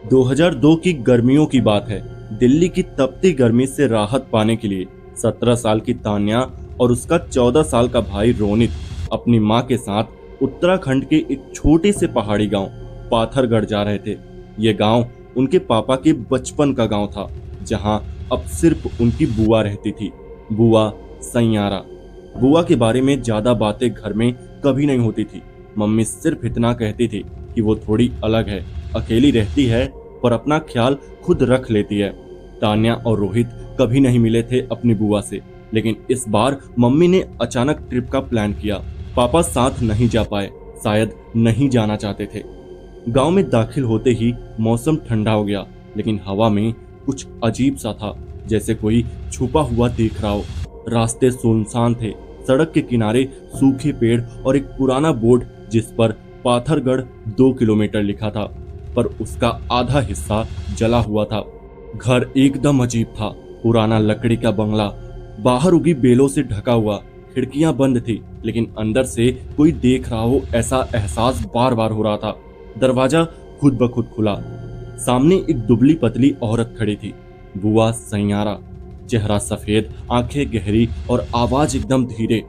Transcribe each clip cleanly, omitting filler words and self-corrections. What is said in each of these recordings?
2002 की गर्मियों की बात है। दिल्ली की तपती गर्मी से राहत पाने के लिए 17 साल की तान्या और उसका 14 साल का भाई रोनित अपनी मां के साथ उत्तराखंड के एक छोटे से पहाड़ी गांव पाथरगढ़ जा रहे थे। ये गांव उनके पापा के बचपन का गांव था, जहां अब सिर्फ उनकी बुआ रहती थी। बुआ सैयारा। बुआ के बारे में ज्यादा बातें घर में कभी नहीं होती थी। मम्मी सिर्फ इतना कहती थी कि वो थोड़ी अलग है, अकेली रहती है, पर अपना ख्याल खुद रख लेती है। तान्या और रोहित कभी नहीं मिले थे अपनी बुआ से, लेकिन इस बार मम्मी ने अचानक ट्रिप का प्लान किया। पापा साथ नहीं जा पाए, शायद नहीं जाना चाहते थे। गांव में दाखिल होते ही मौसम ठंडा हो गया, लेकिन हवा में कुछ अजीब सा था, जैसे कोई छुपा हुआ देख रहा हो। रास्ते सुनसान थे, सड़क के किनारे सूखे पेड़ और एक पुराना बोर्ड जिस पर पाथरगढ़ 2 किलोमीटर लिखा था, पर उसका आधा हिस्सा जला हुआ था। घर एकदम अजीब था, पुराना लकड़ी का बंगला, बाहर उगी बेलों से ढका हुआ, खिड़कियां बंद थी, लेकिन अंदर से कोई देख रहा हो ऐसा एहसास बार बार हो रहा था। दरवाजा खुद ब खुद खुला। सामने एक दुबली पतली औरत खड़ी थी, बुआ सैयारा। चेहरा सफेद, आंखें गहरी और आवाज एकदम धीरे।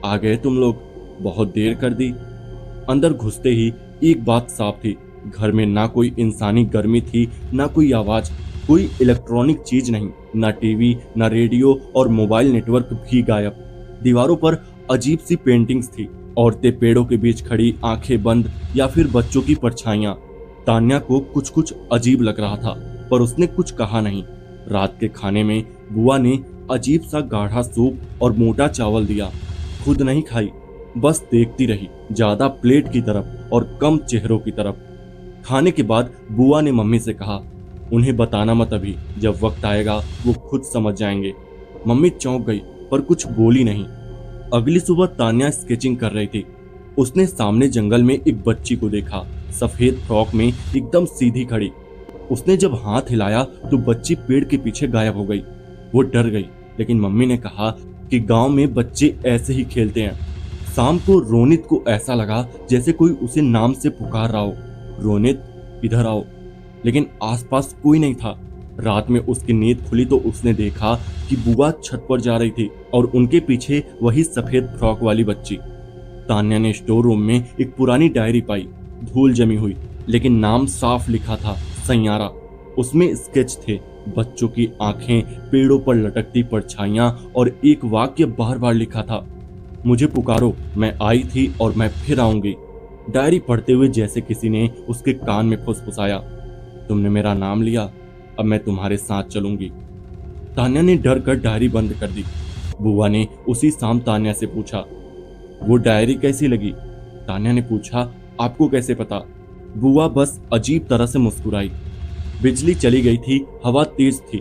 आ गए तुम लोग, बहुत देर कर दी। अंदर घुसते ही एक बात साफ थी, घर में ना कोई इंसानी गर्मी थी, ना कोई आवाज, कोई इलेक्ट्रॉनिक चीज नहीं, ना टीवी, ना रेडियो और मोबाइल नेटवर्क भी गायब। दीवारों पर अजीब सी पेंटिंग्स थी, औरतें पेड़ों के बीच खड़ी, आंखें बंद, या फिर बच्चों की परछाइयां। तान्या को कुछ कुछ अजीब लग रहा था, पर उसने कुछ कहा नहीं। रात के खाने में बुआ ने अजीब सा गाढ़ा सूप और मोटा चावल दिया। खुद नहीं खाई, बस देखती रही, ज्यादा प्लेट की तरफ और कम चेहरों की तरफ। खाने के बाद बुआ ने मम्मी से कहा, उन्हें बताना मत अभी, जब वक्त आएगा वो खुद समझ जाएंगे। मम्मी चौंक गई, पर कुछ बोली नहीं। अगली सुबह तान्या स्केचिंग कर रही थी। उसने सामने जंगल में एक बच्ची को देखा, सफेद फ्रॉक में एकदम सीधी खड़ी। उसने जब हाथ हिलाया तो बच्ची पेड़ के पीछे गायब हो गई। वो डर गई, लेकिन मम्मी ने कहा कि गांव में बच्चे ऐसे ही खेलते हैं। शाम को रोनित को ऐसा लगा जैसे कोई उसे नाम से पुकार रहा हो, रोनित इधर आओ, लेकिन आसपास कोई नहीं था। रात में उसकी नींद खुली तो उसने देखा कि बुआ छत पर जा रही थी और उनके पीछे वही सफेद फ्रॉक वाली बच्ची। तान्या ने स्टोर रूम में एक पुरानी डायरी पाई, धूल जमी हुई, लेकिन नाम साफ लिखा था, सैयारा। उसमें स्केच थे, बच्चों की आंखें, पेड़ों पर लटकती परछाइयां और एक वाक्य बार बार लिखा था, मुझे पुकारो, मैं आई थी और मैं फिर आऊंगी। डायरी पढ़ते हुए जैसे किसी ने उसके कान में फुसफुसाया, तुमने मेरा नाम लिया, अब मैं तुम्हारे साथ चलूंगी। तान्या ने डर कर डायरी बंद कर दी। बुआ ने उसी शाम तान्या से पूछा, वो डायरी कैसी लगी? तान्या ने पूछा, आपको कैसे पता? बुआ बस अजीब तरह से मुस्कुराई। बिजली चली गई थी, हवा तेज थी।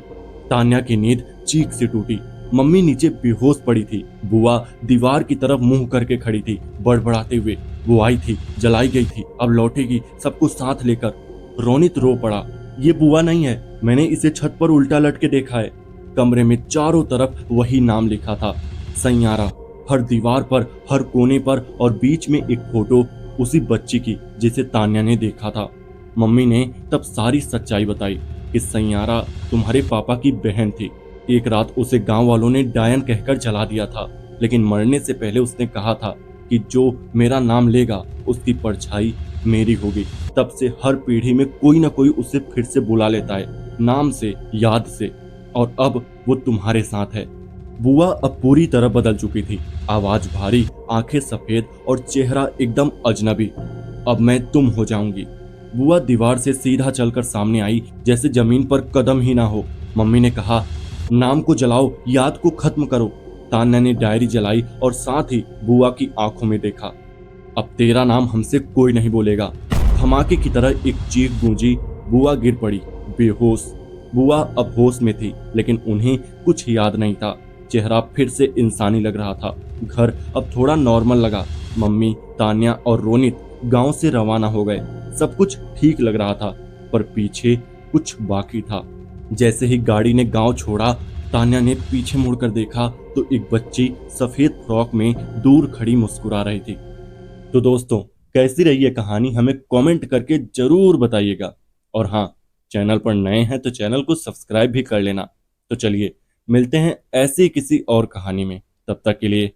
तान्या की नींद चीख से टूटी। मम्मी नीचे बेहोश पड़ी थी। बुआ दीवार की तरफ मुंह करके खड़ी थी, बड़बड़ाते हुए, वो आई थी, जलाई गई थी, अब लौटेगी, सब कुछ साथ लेकर। रोनित रो पड़ा, ये बुआ नहीं है, मैंने इसे छत पर उल्टा लटके देखा है। कमरे में चारों तरफ वही नाम लिखा था, सैयारा। हर दीवार पर, हर कोने पर, और बीच में एक फोटो उसी बच्ची की जिसे तान्या ने देखा था। मम्मी ने तब सारी सच्चाई बताई कि सैयारा तुम्हारे पापा की बहन थी। एक रात उसे गांव वालों ने डायन कहकर जला दिया था, लेकिन मरने से पहले उसने कहा था कि जो मेरा नाम लेगा उसकी परछाई मेरी होगी। तब से हर पीढ़ी में कोई ना कोई उसे फिर से बुला लेता है, नाम से, याद से, और अब वो तुम्हारे साथ है। बुआ अब पूरी तरह बदल चुकी थी, आवाज भारी, आंखें सफेद और चेहरा एकदम अजनबी। अब मैं तुम हो जाऊंगी। बुआ दीवार से सीधा चलकर सामने आई, जैसे जमीन पर कदम ही ना हो। मम्मी ने कहा, नाम को जलाओ, याद को खत्म करो। तान्या ने डायरी जलाई और साथ ही बुआ की आंखों में देखा। अब तेरा नाम हमसे कोई नहीं बोलेगा। धमाके की तरह एक चीख गूंजी, बुआ गिर पड़ी, बेहोश। बुआ अब होश में थी, लेकिन उन्हें कुछ याद नहीं था। चेहरा फिर से इंसानी लग रहा था। घर अब थोड़ा नॉर्मल लगा। मम्मी, तान्या और रोनित गांव से रवाना हो गए। सब कुछ ठीक लग रहा था, पर पीछे कुछ बाकी था। जैसे ही गाड़ी ने गांव छोड़ा, तान्या ने पीछे मुड़कर देखा तो एक बच्ची सफेद फ्रॉक में दूर खड़ी मुस्कुरा रही थी। तो दोस्तों, कैसी रही ये कहानी हमें कमेंट करके जरूर बताइएगा। और हाँ, चैनल पर नए हैं तो चैनल को सब्सक्राइब भी कर लेना। तो चलिए मिलते हैं ऐसी किसी और कहानी में, तब तक के लिए